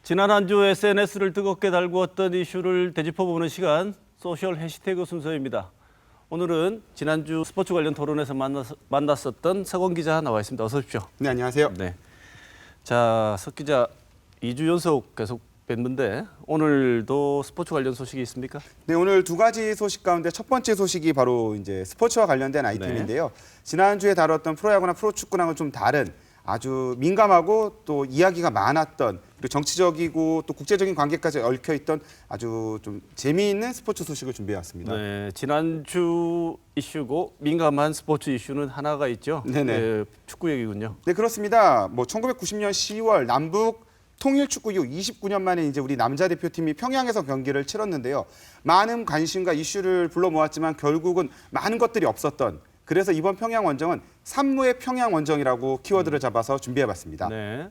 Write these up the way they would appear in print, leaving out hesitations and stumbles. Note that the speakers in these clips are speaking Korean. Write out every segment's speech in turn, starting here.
지난 한 주 SNS를 뜨겁게 달구었던 이슈를 되짚어보는 시간, 소셜 해시태그 순서입니다. 오늘은 지난주 스포츠 관련 토론에서 만났었던 서건 기자 나와 있습니다. 어서 오십시오. 네, 안녕하세요. 네. 자, 석 기자 2주 연속 계속 뵀는데 오늘도 스포츠 관련 소식이 있습니까? 네, 오늘 두 가지 소식 가운데 첫 번째 소식이 바로 이제 스포츠와 관련된 아이템인데요. 지난주에 다뤘던 프로야구나 프로축구랑은 좀 다른 아주 민감하고 또 이야기가 많았던 그리고 정치적이고 또 국제적인 관계까지 얽혀 있던 아주 좀 재미있는 스포츠 소식을 준비해 왔습니다. 네, 지난주 이슈고 민감한 스포츠 이슈는 하나가 있죠. 네네. 네, 축구 얘기군요. 네, 그렇습니다. 1990년 10월 남북 통일 축구 이후 29년 만에 이제 우리 남자 대표팀이 평양에서 경기를 치렀는데요. 많은 관심과 이슈를 불러 모았지만 결국은 많은 것들이 없었던, 그래서 이번 평양 원정은 산무의 평양 원정이라고 키워드를 잡아서 준비해 봤습니다. 네.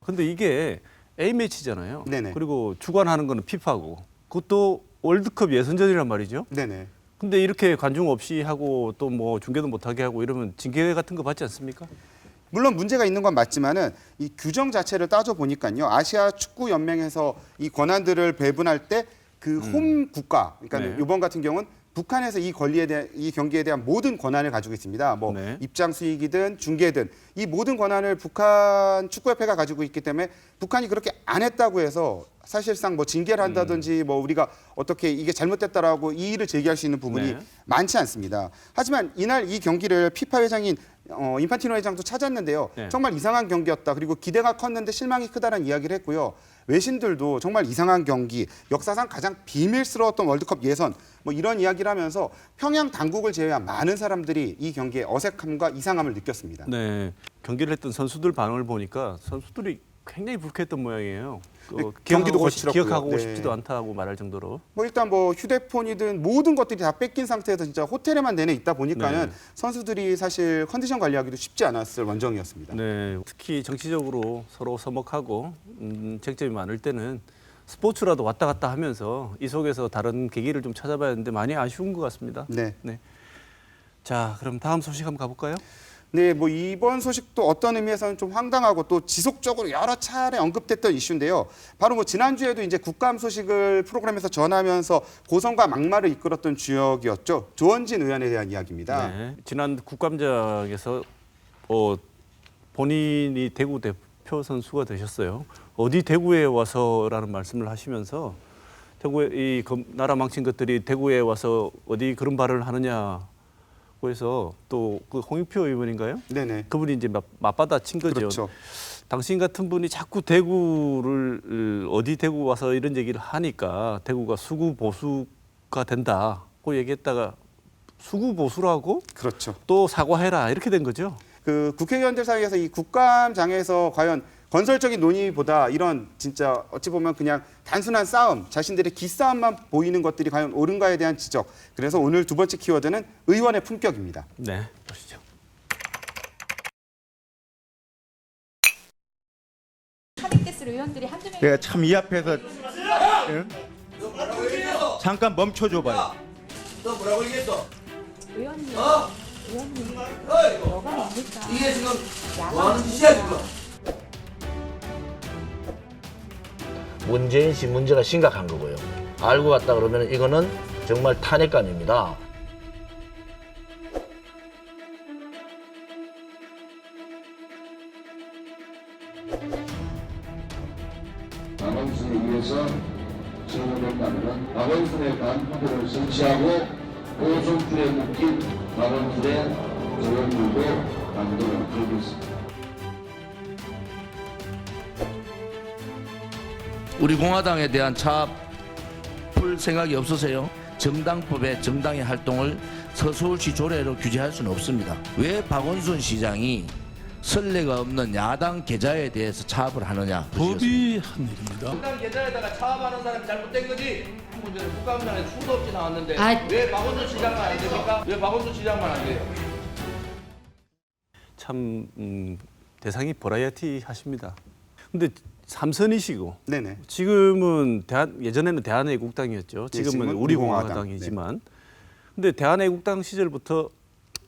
근데 이게 A매치잖아요. 네네. 그리고 주관하는 거는 피파고 그것도 월드컵 예선전이란 말이죠. 네네. 근데 이렇게 관중 없이 하고 또 뭐 중계도 못하게 하고 이러면 징계 같은 거 받지 않습니까? 물론 문제가 있는 건 맞지만은 이 규정 자체를 따져 보니까요. 아시아 축구 연맹에서 이 권한들을 배분할 때 그 홈 국가, 그러니까 네. 이번 같은 경우는 북한에서 이 권리에 대한 이 경기에 대한 모든 권한을 가지고 있습니다. 뭐 네. 입장 수익이든 중계든 이 모든 권한을 북한 축구협회가 가지고 있기 때문에 북한이 그렇게 안 했다고 해서 사실상 뭐 징계를 한다든지 뭐 우리가 어떻게 이게 잘못됐다라고 이의를 제기할 수 있는 부분이 네. 많지 않습니다. 하지만 이날 이 경기를 피파 회장인 인판티노 회장도 찾았는데요. 네. 정말 이상한 경기였다. 그리고 기대가 컸는데 실망이 크다는 이야기를 했고요. 외신들도 정말 이상한 경기, 역사상 가장 비밀스러웠던 월드컵 예선 뭐 이런 이야기를 하면서 평양 당국을 제외한 많은 사람들이 이 경기에 어색함과 이상함을 느꼈습니다. 네. 경기를 했던 선수들 반응을 보니까 선수들이 굉장히 불쾌했던 모양이에요. 네, 경기도 거칠었고요. 기억하고 네. 싶지도 않다고 말할 정도로. 뭐 일단 뭐 휴대폰이든 모든 것들이 다 뺏긴 상태에서 진짜 호텔에만 내내 있다 보니까는 네. 선수들이 사실 컨디션 관리하기도 쉽지 않았을 원정이었습니다. 네. 특히 정치적으로 서로 서먹하고 쟁점이 많을 때는 스포츠라도 왔다 갔다 하면서 이 속에서 다른 계기를 좀 찾아봐야 하는데 많이 아쉬운 것 같습니다. 네. 자, 그럼 다음 소식 한번 가볼까요? 네, 뭐 이번 소식도 어떤 의미에서는 좀 황당하고 또 지속적으로 여러 차례 언급됐던 이슈인데요. 바로 뭐 지난주에도 이제 국감 소식을 프로그램에서 전하면서 고성과 막말을 이끌었던 주역이었죠. 조원진 의원에 대한 이야기입니다. 네. 지난 국감장에서 본인이 대구 대표 선수가 되셨어요. 어디 대구에 와서라는 말씀을 하시면서 대구에 나라 망친 것들이 대구에 와서 어디 그런 발언을 하느냐. 그래서 또 그 홍익표 의원인가요? 네네. 그분이 이제 맞받아 친 거죠. 그렇죠. 당신 같은 분이 자꾸 대구를 어디 대구 와서 이런 얘기를 하니까 대구가 수구 보수가 된다고 얘기했다가 수구 보수라고 그렇죠. 또 사과해라 이렇게 된 거죠. 그 국회의원들 사이에서 이 국감장에서 과연 건설적인 논의보다 이런 진짜 어찌 보면 그냥 단순한 싸움, 자신들의 기싸움만 보이는 것들이 과연 옳은가에 대한 지적. 그래서 오늘 두 번째 키워드는 의원의 품격입니다. 네, 보시죠. 하객됐을 의원들이 한두 명. 내가 참 이 앞에서 예? 잠깐 멈춰줘봐요. 너 뭐라고 얘기했어? 의원님. 의원님 뭐가 뭡니까? 이게 지금 뭐 하는 짓이야 지금? 문재인 씨 문제가 심각한 거고요. 알고 갔다 그러면 이거는 정말 탄핵감입니다. 박원순에 의해서 지원된다면 박원순에 대한 후보를 설치하고 보존줄에 묶인 박원순의 조연물도 만들어 드리겠습니다. 우리 공화당에 대한 차풀 생각이 없으세요? 정당법에 정당의 활동을 서서울시 조례로 규제할 수는 없습니다. 왜 박원순 시장이 선례가 없는 야당 계좌에 대해서 차압을 하느냐? 법이 한 일입니다. 정당 계좌에다가 차압하는 사람이 잘못된 거지. 문제는 국감장에 수도 없이 나왔는데 아. 왜 박원순 시장만 안 됩니까? 왜 박원순 시장만 안 돼요? 참 대상이 버라이어티 하십니다. 근데 삼선이시고 네네. 지금은 예전에는 대한애국당이었죠. 예, 지금은 지금은 우리공화당이지만 근데 대한애국당 시절부터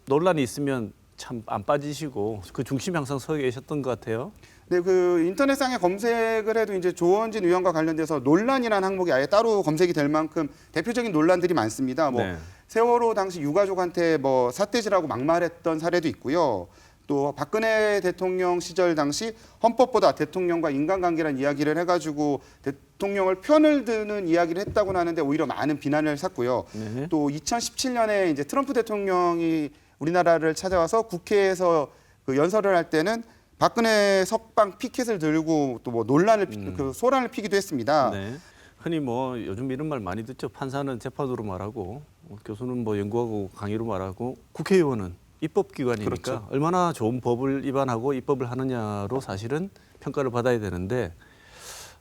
논란이 있으면 참 안 빠지시고 그 중심에 항상 서 계셨던 것 같아요. 네, 그 인터넷상에 검색을 해도 이제 조원진 의원과 관련돼서 논란이라는 항목이 아예 따로 검색이 될 만큼 대표적인 논란들이 많습니다. 뭐 네. 세월호 당시 유가족한테 뭐 삿대질하고 막말했던 사례도 있고요. 또 박근혜 대통령 시절 당시 헌법보다 대통령과 인간관계라는 이야기를 해가지고 대통령을 편을 드는 이야기를 했다고 하는데 오히려 많은 비난을 샀고요. 네. 또 2017년에 이제 트럼프 대통령이 우리나라를 찾아와서 국회에서 그 연설을 할 때는 박근혜 석방 피켓을 들고 또 뭐 논란을 그 소란을 피기도 했습니다. 네. 흔히 뭐 요즘 이런 말 많이 듣죠. 판사는 재판으로 말하고 교수는 뭐 연구하고 강의로 말하고 국회의원은 입법기관이니까 그렇죠. 얼마나 좋은 법을 위반하고 입법을 하느냐로 사실은 평가를 받아야 되는데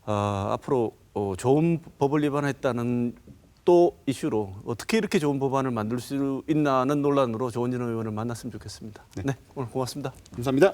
앞으로 좋은 법을 위반했다는 또 이슈로 어떻게 이렇게 좋은 법안을 만들 수 있나 하는 논란으로 조원진 의원을 만났으면 좋겠습니다. 네, 오늘 고맙습니다. 감사합니다.